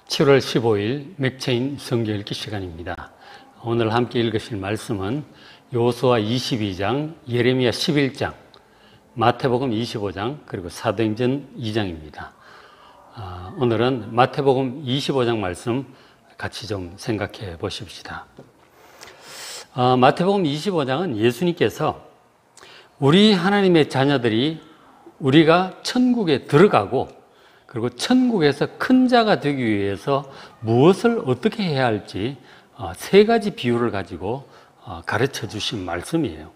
7월 15일 맥체인 성경 읽기 시간입니다. 오늘 함께 읽으실 말씀은 여호수아 22장, 예레미야 11장, 마태복음 25장, 그리고 사도행전 2장입니다. 오늘은 마태복음 25장 말씀 같이 좀 생각해 보십시다. 마태복음 25장은 예수님께서 우리 하나님의 자녀들이 우리가 천국에 들어가고 그리고 천국에서 큰 자가 되기 위해서 무엇을 어떻게 해야 할지 세 가지 비유를 가지고 가르쳐 주신 말씀이에요.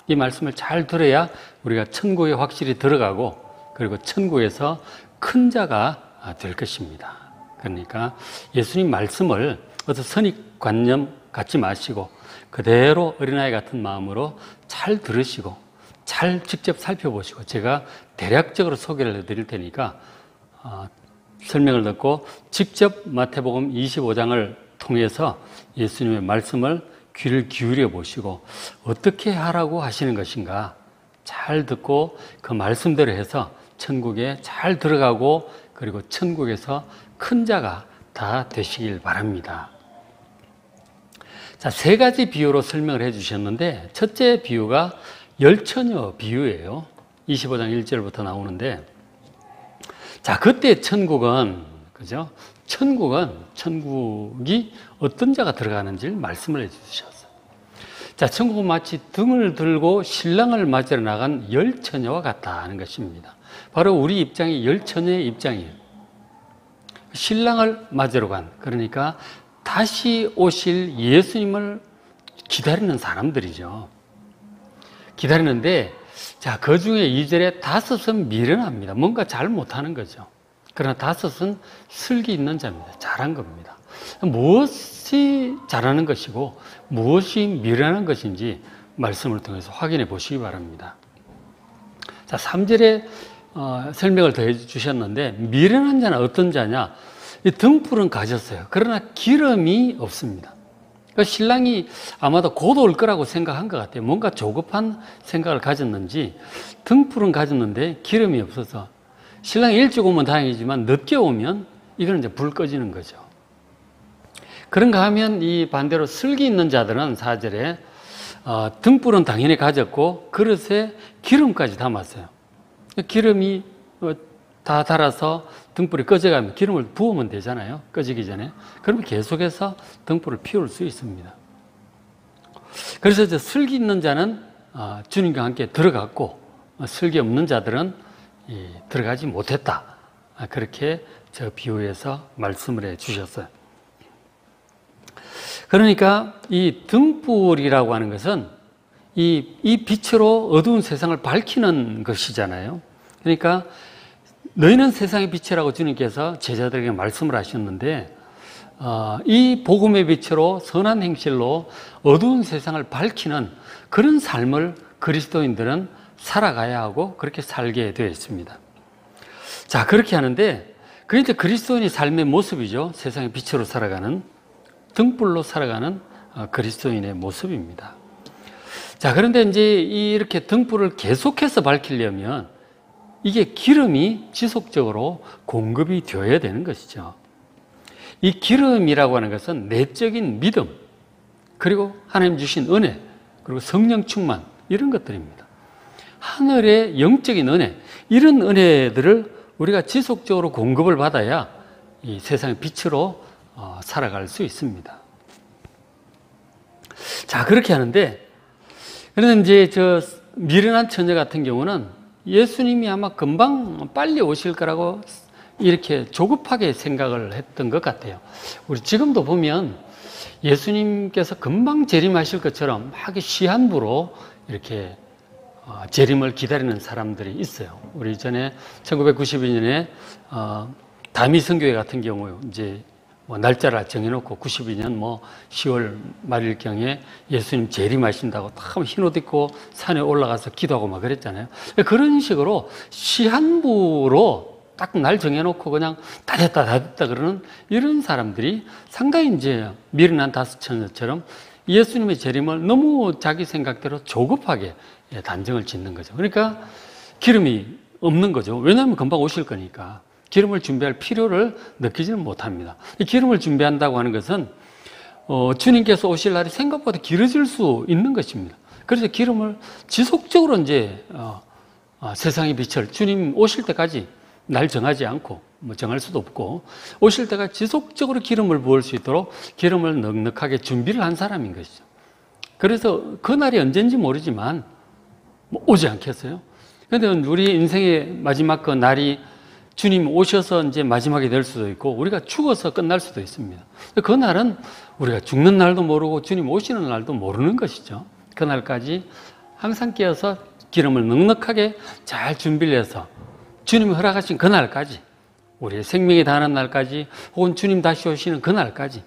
이 말씀을 잘 들어야 우리가 천국에 확실히 들어가고 그리고 천국에서 큰 자가 될 것입니다. 그러니까 예수님 말씀을 어떤 선입관념 갖지 마시고 그대로 어린아이 같은 마음으로 잘 들으시고 잘 직접 살펴보시고 제가 대략적으로 소개를 해드릴 테니까 설명을 듣고 직접 마태복음 25장을 통해서 예수님의 말씀을 귀를 기울여 보시고 어떻게 하라고 하시는 것인가 잘 듣고 그 말씀대로 해서 천국에 잘 들어가고 그리고 천국에서 큰 자가 다 되시길 바랍니다. 자, 세 가지 비유로 설명을 해 주셨는데 첫째 비유가 열처녀 비유예요. 25장 1절부터 나오는데 자, 그때 천국은, 그죠? 천국이 어떤 자가 들어가는지를 말씀을 해 주셨어요. 자, 천국은 마치 등을 들고 신랑을 맞으러 나간 열처녀와 같다 하는 것입니다. 바로 우리 입장이 열처녀의 입장이에요. 신랑을 맞으러 간, 그러니까 다시 오실 예수님을 기다리는 사람들이죠. 기다리는데, 자, 그 중에 2절에 5은 미련합니다. 뭔가 잘 못하는 거죠. 그러나 5은 슬기 있는 자입니다. 잘한 겁니다. 무엇이 잘하는 것이고 무엇이 미련한 것인지 말씀을 통해서 확인해 보시기 바랍니다. 자, 3절에 설명을 더해 주셨는데 미련한 자는 어떤 자냐? 이 등불은 가졌어요. 그러나 기름이 없습니다. 그러니까 신랑이 아마도 곧 올 거라고 생각한 것 같아요. 뭔가 조급한 생각을 가졌는지 등불은 가졌는데 기름이 없어서 신랑이 일찍 오면 다행이지만 늦게 오면 이거는 이제 불 꺼지는 거죠. 그런가 하면 이 반대로 슬기 있는 자들은 4절에 등불은 당연히 가졌고 그릇에 기름까지 담았어요. 기름이 다 달아서 등불이 꺼져가면 기름을 부으면 되잖아요. 꺼지기 전에. 그러면 계속해서 등불을 피울 수 있습니다. 그래서 이제 슬기 있는 자는 주님과 함께 들어갔고 슬기 없는 자들은 들어가지 못했다. 그렇게 저 비유에서 말씀을 해 주셨어요. 그러니까 이 등불이라고 하는 것은 이 빛으로 어두운 세상을 밝히는 것이잖아요. 그러니까 너희는 세상의 빛이라고 주님께서 제자들에게 말씀을 하셨는데 이 복음의 빛으로 선한 행실로 어두운 세상을 밝히는 그런 삶을 그리스도인들은 살아가야 하고 그렇게 살게 되어 있습니다. 자, 그렇게 하는데 그게 이제 그리스도인의 삶의 모습이죠. 세상의 빛으로 살아가는 등불로 살아가는 그리스도인의 모습입니다. 자, 그런데 이제 이렇게 등불을 계속해서 밝히려면 이게 기름이 지속적으로 공급이 되어야 되는 것이죠. 이 기름이라고 하는 것은 내적인 믿음, 그리고 하나님 주신 은혜, 그리고 성령 충만, 이런 것들입니다. 하늘의 영적인 은혜, 이런 은혜들을 우리가 지속적으로 공급을 받아야 이 세상의 빛으로 살아갈 수 있습니다. 자, 그렇게 하는데, 그런데 이제 저 미련한 처녀 같은 경우는 예수님이 아마 금방 빨리 오실 거라고 이렇게 조급하게 생각을 했던 것 같아요. 우리 지금도 보면 예수님께서 금방 재림하실 것처럼 막 시한부로 이렇게 재림을 기다리는 사람들이 있어요. 우리 전에 1992년에 다미성교회 같은 경우 이제 날짜를 정해놓고 92년 10월 말일경에 예수님 재림하신다고 다 흰옷 입고 산에 올라가서 기도하고 막 그랬잖아요. 그런 식으로 시한부로 딱 날 정해놓고 그냥 다 됐다 그러는 이런 사람들이 상당히 이제 미련한 5처녀처럼 예수님의 재림을 너무 자기 생각대로 조급하게 단정을 짓는 거죠. 그러니까 기름이 없는 거죠. 왜냐하면 금방 오실 거니까. 기름을 준비할 필요를 느끼지는 못합니다. 이 기름을 준비한다고 하는 것은 주님께서 오실 날이 생각보다 길어질 수 있는 것입니다. 그래서 기름을 지속적으로 이제 세상의 빛을 주님 오실 때까지 날 정하지 않고 뭐 정할 수도 없고 오실 때가 지속적으로 기름을 부을 수 있도록 기름을 넉넉하게 준비를 한 사람인 것이죠. 그래서 그 날이 언젠지 모르지만 오지 않겠어요? 그런데 우리 인생의 마지막 그 날이 주님 오셔서 이제 마지막이 될 수도 있고 우리가 죽어서 끝날 수도 있습니다. 그 날은 우리가 죽는 날도 모르고 주님 오시는 날도 모르는 것이죠. 그 날까지 항상 깨어서 기름을 넉넉하게 잘 준비를 해서 주님이 허락하신 그 날까지 우리의 생명이 다하는 날까지 혹은 주님 다시 오시는 그 날까지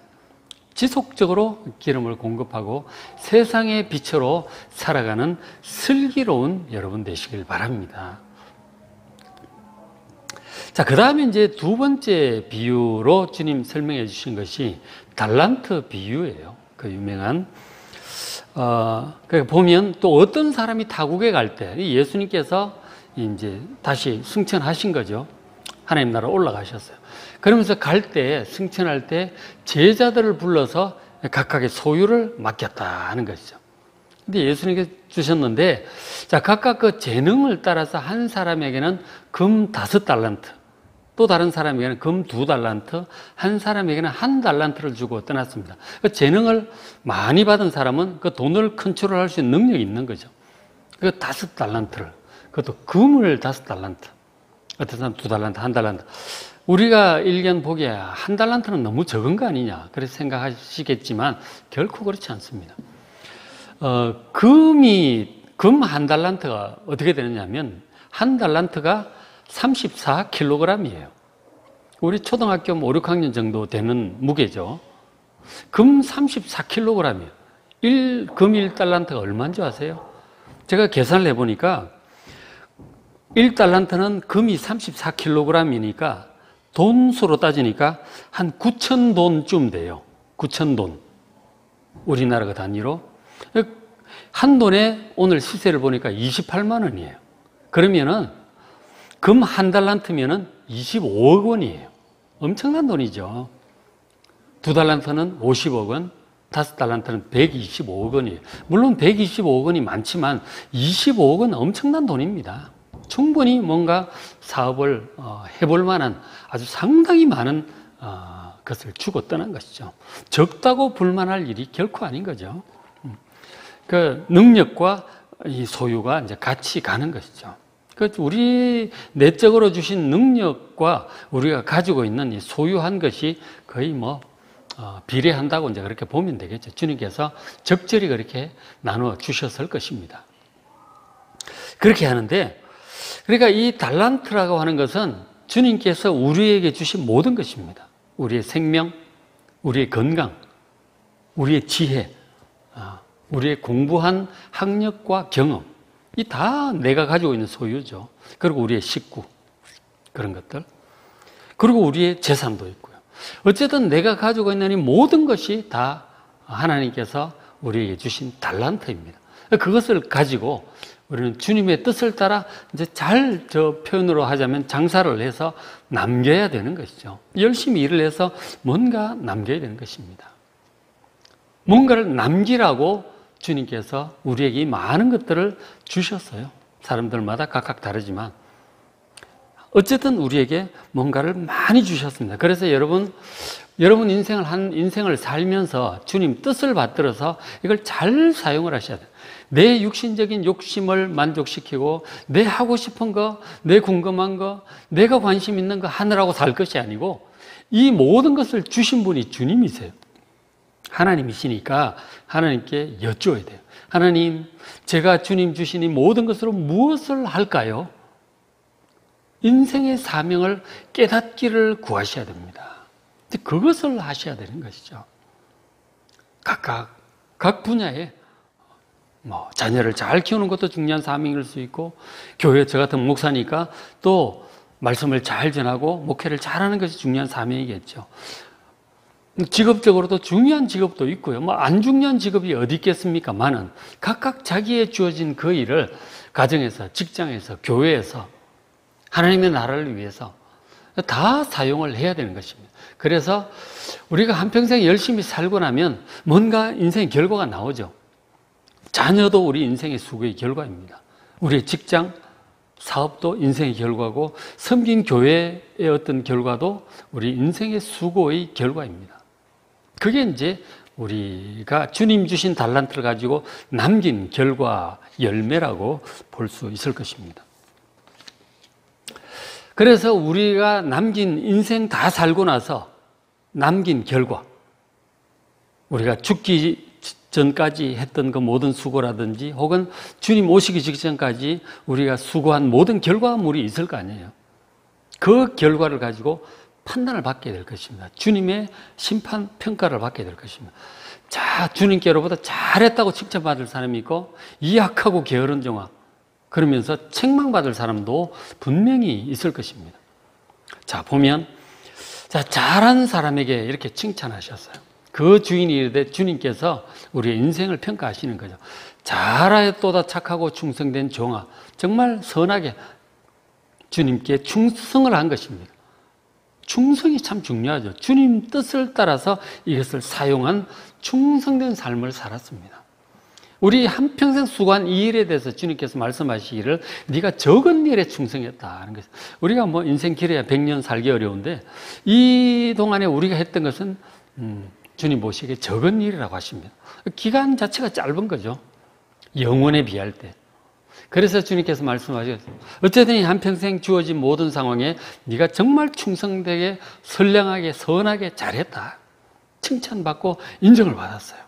지속적으로 기름을 공급하고 세상의 빛으로 살아가는 슬기로운 여러분 되시길 바랍니다. 자, 그 다음에 이제 두 번째 비유로 주님 설명해 주신 것이 달란트 비유예요. 그 유명한. 보면 또 어떤 사람이 타국에 갈 때 예수님께서 이제 다시 승천하신 거죠. 하나님 나라 올라가셨어요. 그러면서 갈 때, 승천할 때 제자들을 불러서 각각의 소유를 맡겼다 하는 것이죠. 근데 예수님께서 주셨는데, 자, 각각 그 재능을 따라서 한 사람에게는 금 5달란트, 또 다른 사람에게는 금 2달란트, 한 사람에게는 1달란트를 주고 떠났습니다. 그 재능을 많이 받은 사람은 그 돈을 컨트롤할 수 있는 능력이 있는 거죠. 그 5달란트를, 그것도 금을 5달란트, 어떤 사람 2달란트, 1달란트. 우리가 일견 보기에 1달란트는 너무 적은 거 아니냐, 그래서 생각하시겠지만 결코 그렇지 않습니다. 금 1달란트가 어떻게 되느냐면 1달란트가 34kg이에요. 우리 초등학교 5, 6학년 정도 되는 무게죠. 금 34kg이에요. 금 1달란트가 얼마인지 아세요? 제가 계산을 해보니까 1달란트는 금이 34kg이니까 돈수로 따지니까 한 9,000돈쯤 돼요. 9,000돈. 우리나라 그 단위로. 한 돈에 오늘 시세를 보니까 28만 원이에요. 그러면은 금 1달란트면은 25억 원이에요. 엄청난 돈이죠. 2달란트는 50억 원, 5달란트는 125억 원이에요. 물론 125억 원이 많지만 25억 원 엄청난 돈입니다. 충분히 뭔가 사업을 해볼 만한 아주 상당히 많은 것을 주고 떠난 것이죠. 적다고 불만할 일이 결코 아닌 거죠. 그 능력과 이 소유가 이제 같이 가는 것이죠. 그 우리 내적으로 주신 능력과 우리가 가지고 있는 이 소유한 것이 거의 비례한다고 이제 그렇게 보면 되겠죠. 주님께서 적절히 그렇게 나누어 주셨을 것입니다. 그렇게 하는데, 그러니까 이 달란트라고 하는 것은 주님께서 우리에게 주신 모든 것입니다. 우리의 생명, 우리의 건강, 우리의 지혜, 우리의 공부한 학력과 경험, 이 다 내가 가지고 있는 소유죠. 그리고 우리의 식구, 그런 것들. 그리고 우리의 재산도 있고요. 어쨌든 내가 가지고 있는 이 모든 것이 다 하나님께서 우리에게 주신 달란트입니다. 그것을 가지고 우리는 주님의 뜻을 따라 이제 표현으로 하자면 장사를 해서 남겨야 되는 것이죠. 열심히 일을 해서 뭔가 남겨야 되는 것입니다. 뭔가를 남기라고 주님께서 우리에게 많은 것들을 주셨어요. 사람들마다 각각 다르지만 어쨌든 우리에게 뭔가를 많이 주셨습니다. 그래서 여러분 인생을 살면서 주님 뜻을 받들어서 이걸 잘 사용을 하셔야 돼요. 내 육신적인 욕심을 만족시키고 내 하고 싶은 거, 내 궁금한 거, 내가 관심 있는 거 하느라고 살 것이 아니고 이 모든 것을 주신 분이 주님이세요. 하나님이시니까 하나님께 여쭈어야 돼요. 하나님, 제가 주님 주신 이 모든 것으로 무엇을 할까요? 인생의 사명을 깨닫기를 구하셔야 됩니다. 그것을 하셔야 되는 것이죠. 각 분야에 자녀를 잘 키우는 것도 중요한 사명일 수 있고, 교회 저 같은 목사니까 또 말씀을 잘 전하고 목회를 잘하는 것이 중요한 사명이겠죠. 직업적으로도 중요한 직업도 있고요. 안 중요한 직업이 어디 있겠습니까? 많은 각각 자기에 주어진 그 일을 가정에서, 직장에서, 교회에서 하나님의 나라를 위해서 다 사용을 해야 되는 것입니다. 그래서 우리가 한평생 열심히 살고 나면 뭔가 인생의 결과가 나오죠. 자녀도 우리 인생의 수고의 결과입니다. 우리의 직장, 사업도 인생의 결과고, 섬긴 교회의 어떤 결과도 우리 인생의 수고의 결과입니다. 그게 이제 우리가 주님 주신 달란트를 가지고 남긴 결과, 열매라고 볼 수 있을 것입니다. 그래서 우리가 남긴 인생 다 살고 나서 남긴 결과, 우리가 죽기 전까지 했던 그 모든 수고라든지 혹은 주님 오시기 직전까지 우리가 수고한 모든 결과물이 있을 거 아니에요. 그 결과를 가지고 판단을 받게 될 것입니다. 주님의 심판 평가를 받게 될 것입니다. 자, 주님께로부터 잘했다고 칭찬받을 사람이 있고, 이 악하고 게으른 종아 그러면서 책망받을 사람도 분명히 있을 것입니다. 자, 보면 자, 잘한 사람에게 이렇게 칭찬하셨어요. 그 주인이 이르되 주님께서 우리의 인생을 평가하시는 거죠. 잘하였도다 착하고 충성된 종아, 정말 선하게 주님께 충성을 한 것입니다. 충성이 참 중요하죠. 주님 뜻을 따라서 이것을 사용한 충성된 삶을 살았습니다. 우리 한평생 수고한 이 일에 대해서 주님께서 말씀하시기를 네가 적은 일에 충성했다 하는 것이죠. 우리가 뭐 인생 길어야 100년 살기 어려운데 이 동안에 우리가 했던 것은 주님 보시기에 적은 일이라고 하십니다. 기간 자체가 짧은 거죠. 영원에 비할 때. 그래서 주님께서 말씀하셨어요. 어쨌든 한평생 주어진 모든 상황에 네가 정말 충성되게 선량하게 선하게 잘했다. 칭찬받고 인정을 받았어요.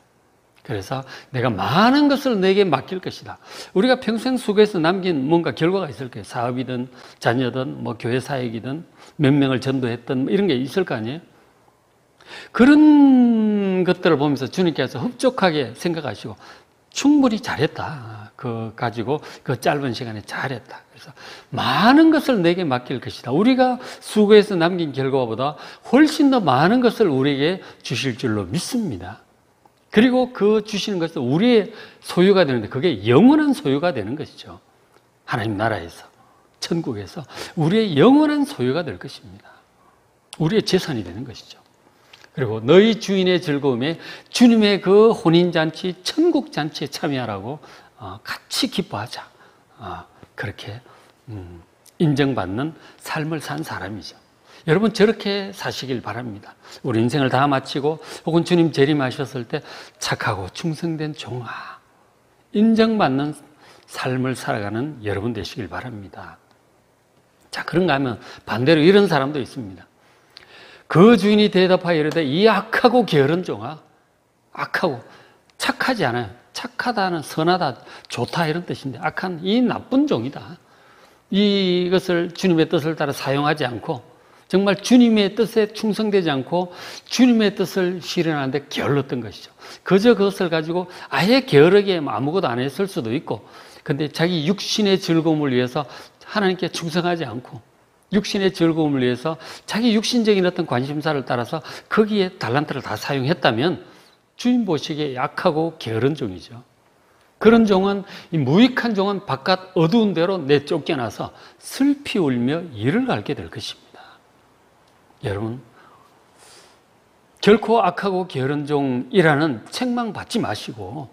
그래서 내가 많은 것을 내게 맡길 것이다. 우리가 평생 수고해서 남긴 뭔가 결과가 있을 거예요. 사업이든 자녀든 뭐 교회 사역이든 몇 명을 전도했든 이런 게 있을 거 아니에요. 그런 것들을 보면서 주님께서 흡족하게 생각하시고 충분히 잘했다. 그 가지고 그 짧은 시간에 잘했다. 그래서 많은 것을 내게 맡길 것이다. 우리가 수고해서 남긴 결과보다 훨씬 더 많은 것을 우리에게 주실 줄로 믿습니다. 그리고 그 주시는 것은 우리의 소유가 되는데 그게 영원한 소유가 되는 것이죠. 하나님 나라에서, 천국에서 우리의 영원한 소유가 될 것입니다. 우리의 재산이 되는 것이죠. 그리고 너희 주인의 즐거움에 주님의 그 혼인잔치, 천국잔치에 참여하라고 같이 기뻐하자. 그렇게 인정받는 삶을 산 사람이죠. 여러분 저렇게 사시길 바랍니다. 우리 인생을 다 마치고 혹은 주님 재림하셨을 때 착하고 충성된 종아, 인정받는 삶을 살아가는 여러분 되시길 바랍니다. 자, 그런가 하면 반대로 이런 사람도 있습니다. 그 주인이 대답하여 이르되 이 악하고 게으른 종아, 악하고 착하지 않아요. 착하다는 선하다, 좋다 이런 뜻인데 악한 이 나쁜 종이다. 이것을 주님의 뜻을 따라 사용하지 않고 정말 주님의 뜻에 충성되지 않고 주님의 뜻을 실현하는데 게을렀던 것이죠. 그저 그것을 가지고 아예 게으르게 아무것도 안 했을 수도 있고, 근데 자기 육신의 즐거움을 위해서 하나님께 충성하지 않고 육신의 즐거움을 위해서 자기 육신적인 어떤 관심사를 따라서 거기에 달란트를 다 사용했다면 주님 보시기에 약하고 게으른 종이죠. 그런 종은, 이 무익한 종은 바깥 어두운 데로 내쫓겨나서 슬피 울며 이를 갈게 될 것입니다. 여러분, 결코 악하고 게으른 종이라는 책망 받지 마시고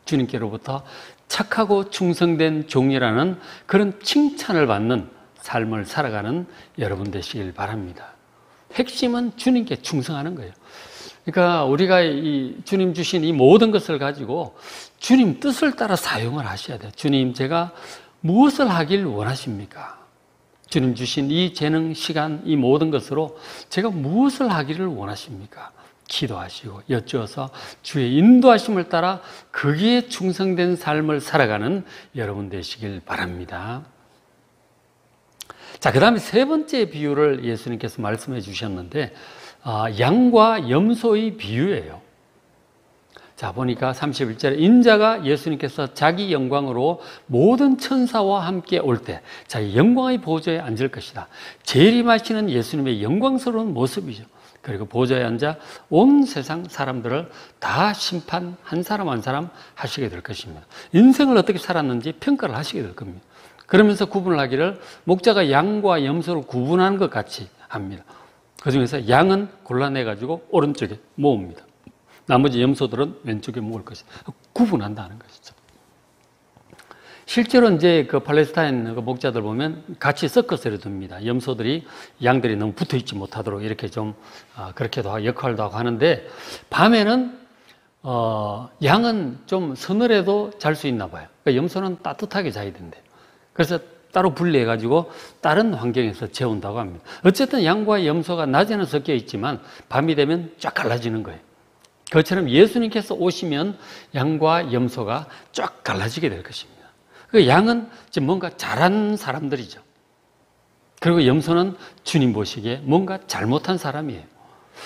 주님께로부터 착하고 충성된 종이라는 그런 칭찬을 받는 삶을 살아가는 여러분 되시길 바랍니다. 핵심은 주님께 충성하는 거예요. 그러니까 우리가 이 주님 주신 이 모든 것을 가지고 주님 뜻을 따라 사용을 하셔야 돼요. 주님, 제가 무엇을 하길 원하십니까? 주님 주신 이 재능, 시간, 이 모든 것으로 제가 무엇을 하기를 원하십니까? 기도하시고 여쭈어서 주의 인도하심을 따라 거기에 충성된 삶을 살아가는 여러분 되시길 바랍니다. 자, 그 다음에 세 번째 비유를 예수님께서 말씀해 주셨는데 양과 염소의 비유예요. 자, 보니까 31절에 인자가 예수님께서 자기 영광으로 모든 천사와 함께 올 때 자기 영광의 보좌에 앉을 것이다. 재림하시는 예수님의 영광스러운 모습이죠. 그리고 보좌에 앉아 온 세상 사람들을 다 심판 한 사람 한 사람 하시게 될 것입니다. 인생을 어떻게 살았는지 평가를 하시게 될 겁니다. 그러면서 구분을 하기를 목자가 양과 염소를 구분하는 것 같이 합니다. 그 중에서 양은 골라내가지고 오른쪽에 모읍니다. 나머지 염소들은 왼쪽에 모을 것이다. 구분한다는 것이죠. 실제로 이제 그 팔레스타인 그 목자들 보면 같이 섞어서 둡니다. 염소들이 양들이 너무 붙어 있지 못하도록 이렇게 좀 그렇게도 하고 역할도 하고 하는데, 밤에는 양은 좀 서늘해도 잘 수 있나 봐요. 그러니까 염소는 따뜻하게 자야 된대요. 그래서 따로 분리해가지고 다른 환경에서 재운다고 합니다. 어쨌든 양과 염소가 낮에는 섞여 있지만 밤이 되면 쫙 갈라지는 거예요. 그것처럼 예수님께서 오시면 양과 염소가 쫙 갈라지게 될 것입니다. 그 양은 지금 뭔가 잘한 사람들이죠. 그리고 염소는 주님 보시기에 뭔가 잘못한 사람이에요.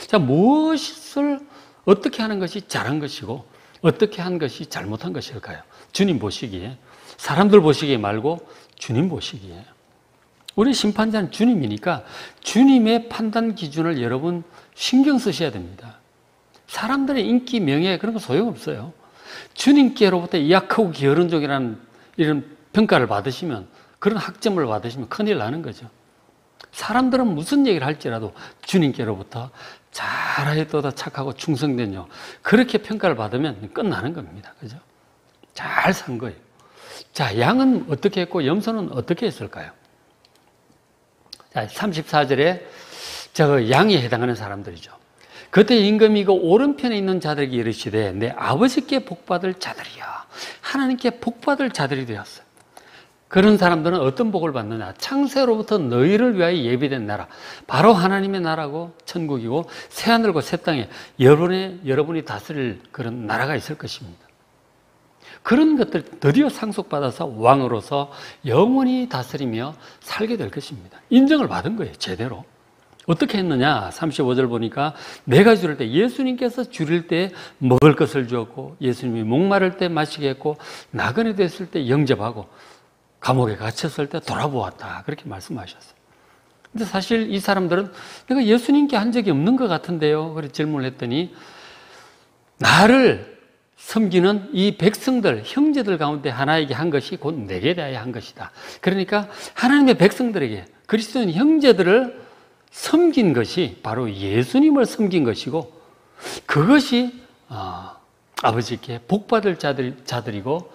자, 무엇을 어떻게 하는 것이 잘한 것이고 어떻게 한 것이 잘못한 것일까요? 주님 보시기에, 사람들 보시기에 말고 주님 보시기에. 우리 심판자는 주님이니까 주님의 판단 기준을 여러분 신경 쓰셔야 됩니다. 사람들의 인기, 명예 그런 거 소용없어요. 주님께로부터 약하고 게으른 종이라는 이런 평가를 받으시면, 그런 학점을 받으시면 큰일 나는 거죠. 사람들은 무슨 얘기를 할지라도 주님께로부터 잘하였도다 착하고 충성된 종, 그렇게 평가를 받으면 끝나는 겁니다. 그죠? 잘 산 거예요. 자, 양은 어떻게 했고 염소는 어떻게 했을까요? 자, 34절에 저 양에 해당하는 사람들이죠. 그때 임금이 그 오른편에 있는 자들에게 이르시되 내 아버지께 복받을 자들이야. 하나님께 복받을 자들이 되었어요. 그런 사람들은 어떤 복을 받느냐? 창세로부터 너희를 위하여 예비된 나라, 바로 하나님의 나라고 천국이고 새하늘과 새 땅에 여러분이 다스릴 그런 나라가 있을 것입니다. 그런 것들 드디어 상속받아서 왕으로서 영원히 다스리며 살게 될 것입니다. 인정을 받은 거예요, 제대로. 어떻게 했느냐? 35절 보니까 내가 줄일 때, 예수님께서 줄일 때 먹을 것을 주었고, 예수님이 목마를 때 마시게 했고, 나그네 됐을 때 영접하고, 감옥에 갇혔을 때 돌아보았다. 그렇게 말씀하셨어요. 근데 사실 이 사람들은 내가 예수님께 한 적이 없는 것 같은데요. 그래서 질문을 했더니, 나를 섬기는 이 백성들, 형제들 가운데 하나에게 한 것이 곧 내게 대하여 한 것이다. 그러니까 하나님의 백성들에게, 그리스도인 형제들을 섬긴 것이 바로 예수님을 섬긴 것이고, 그것이 아버지께 복받을 자들이고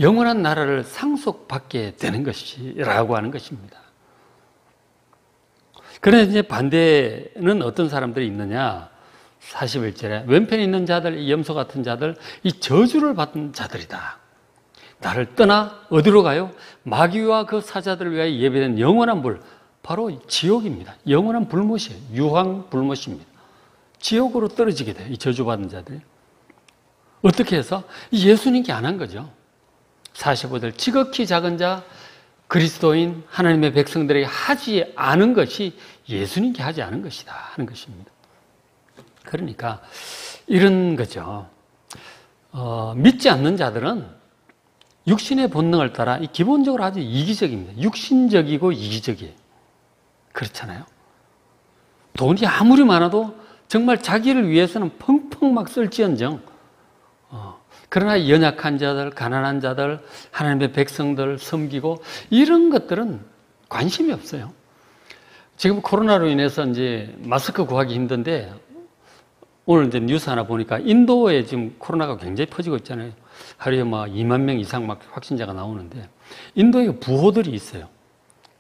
영원한 나라를 상속받게 되는 것이라고 하는 것입니다. 그런데 이제 반대는 어떤 사람들이 있느냐? 41절에 왼편에 있는 자들, 이 염소 같은 자들, 이 저주를 받은 자들이다. 나를 떠나 어디로 가요? 마귀와 그 사자들을 위하여 예배된 영원한 불, 바로 지옥입니다. 영원한 불못이에요. 유황 불못입니다. 지옥으로 떨어지게 돼요, 이 저주받은 자들이. 어떻게 해서? 예수님께 안 한 거죠. 45절 지극히 작은 자, 그리스도인 하나님의 백성들에게 하지 않은 것이 예수님께 하지 않은 것이다 하는 것입니다. 그러니까 이런 거죠. 믿지 않는 자들은 육신의 본능을 따라 기본적으로 아주 이기적입니다. 육신적이고 이기적이에요. 그렇잖아요. 돈이 아무리 많아도 정말 자기를 위해서는 펑펑 막 쓸지언정, 그러나 연약한 자들, 가난한 자들, 하나님의 백성들 섬기고 이런 것들은 관심이 없어요. 지금 코로나로 인해서 이제 마스크 구하기 힘든데, 오늘 이제 뉴스 하나 보니까 인도에 지금 코로나가 굉장히 퍼지고 있잖아요. 하루에 막 2만 명 이상 막 확진자가 나오는데, 인도에 부호들이 있어요.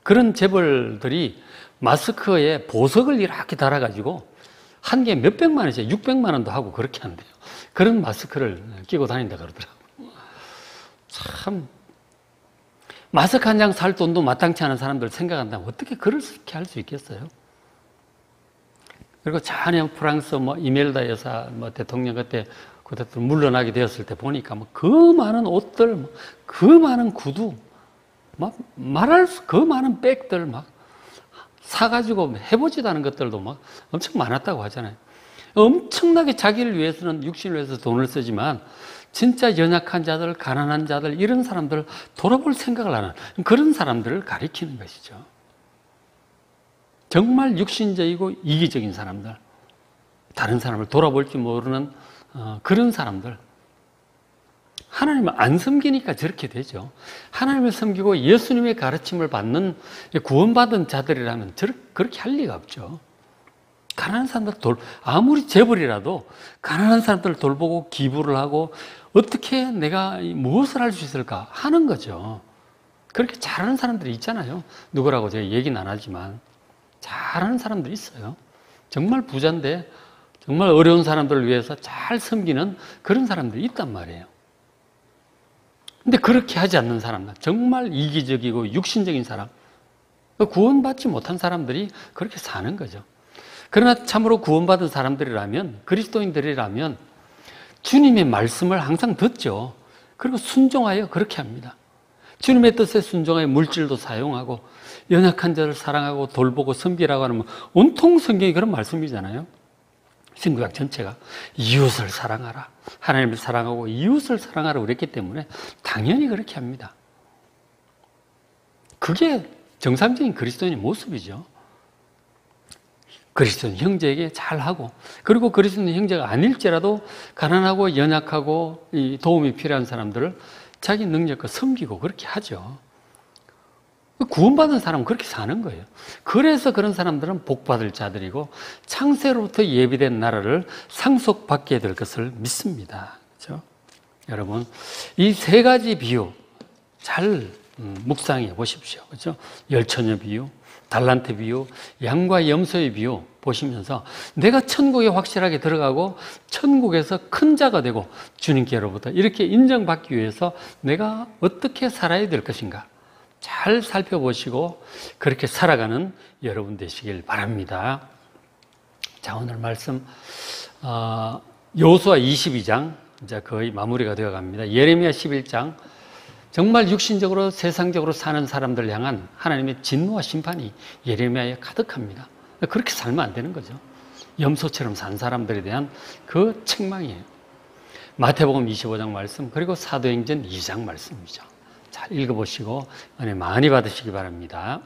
그런 재벌들이 마스크에 보석을 이렇게 달아가지고 한 개에 몇백만 원씩, 600만 원도 하고 그렇게 한대요. 그런 마스크를 끼고 다닌다 그러더라고요. 참, 마스크 한 장 살 돈도 마땅치 않은 사람들 생각한다면 어떻게 그렇게 할 수 있겠어요? 그리고 자네 프랑스 이멜다 여사 대통령 그때 물러나게 되었을 때 보니까 그 많은 옷들, 그 많은 구두, 그 많은 백들 사가지고 해보지도 않은 것들도 엄청 많았다고 하잖아요. 엄청나게 자기를 위해서는, 육신을 위해서 돈을 쓰지만 진짜 연약한 자들, 가난한 자들, 이런 사람들을 돌아볼 생각을 안 하는 그런 사람들을 가리키는 것이죠. 정말 육신적이고 이기적인 사람들, 다른 사람을 돌아볼 줄 모르는 그런 사람들, 하나님을 안 섬기니까 저렇게 되죠. 하나님을 섬기고 예수님의 가르침을 받는 구원받은 자들이라면 그렇게 할 리가 없죠. 가난한 사람들 아무리 재벌이라도 가난한 사람들을 돌보고 기부를 하고 어떻게 내가 무엇을 할 수 있을까 하는 거죠. 그렇게 잘하는 사람들이 있잖아요. 누구라고 제가 얘기는 안 하지만 잘하는 사람들이 있어요. 정말 부자인데 정말 어려운 사람들을 위해서 잘 섬기는 그런 사람들이 있단 말이에요. 근데 그렇게 하지 않는 사람들, 정말 이기적이고 육신적인 사람, 구원받지 못한 사람들이 그렇게 사는 거죠. 그러나 참으로 구원받은 사람들이라면, 그리스도인들이라면 주님의 말씀을 항상 듣죠. 그리고 순종하여 그렇게 합니다. 주님의 뜻에 순종하여 물질도 사용하고 연약한 자를 사랑하고 돌보고 섬기라고 하는 온통 성경이 그런 말씀이잖아요. 신구약 전체가 이웃을 사랑하라, 하나님을 사랑하고 이웃을 사랑하라 그랬기 때문에 당연히 그렇게 합니다. 그게 정상적인 그리스도인의 모습이죠. 그리스도인 형제에게 잘하고, 그리고 그리스도인 형제가 아닐지라도 가난하고 연약하고 도움이 필요한 사람들을 자기 능력과 섬기고 그렇게 하죠. 구원받은 사람은 그렇게 사는 거예요. 그래서 그런 사람들은 복받을 자들이고 창세로부터 예비된 나라를 상속받게 될 것을 믿습니다. 그렇죠? 여러분, 이 세 가지 비유 잘 묵상해 보십시오. 그렇죠? 열처녀 비유, 달란트 비유, 양과 염소의 비유 보시면서 내가 천국에 확실하게 들어가고 천국에서 큰 자가 되고 주님께로부터 이렇게 인정받기 위해서 내가 어떻게 살아야 될 것인가 잘 살펴보시고 그렇게 살아가는 여러분 되시길 바랍니다. 자, 오늘 말씀 여호수아 22장 이제 거의 마무리가 되어 갑니다. 예레미야 11장 정말 육신적으로 세상적으로 사는 사람들 향한 하나님의 진노와 심판이 예레미야에 가득합니다. 그렇게 살면 안 되는 거죠. 염소처럼 산 사람들에 대한 그 책망이에요. 마태복음 25장 말씀, 그리고 사도행전 2장 말씀이죠. 잘 읽어보시고 은혜 많이 받으시기 바랍니다.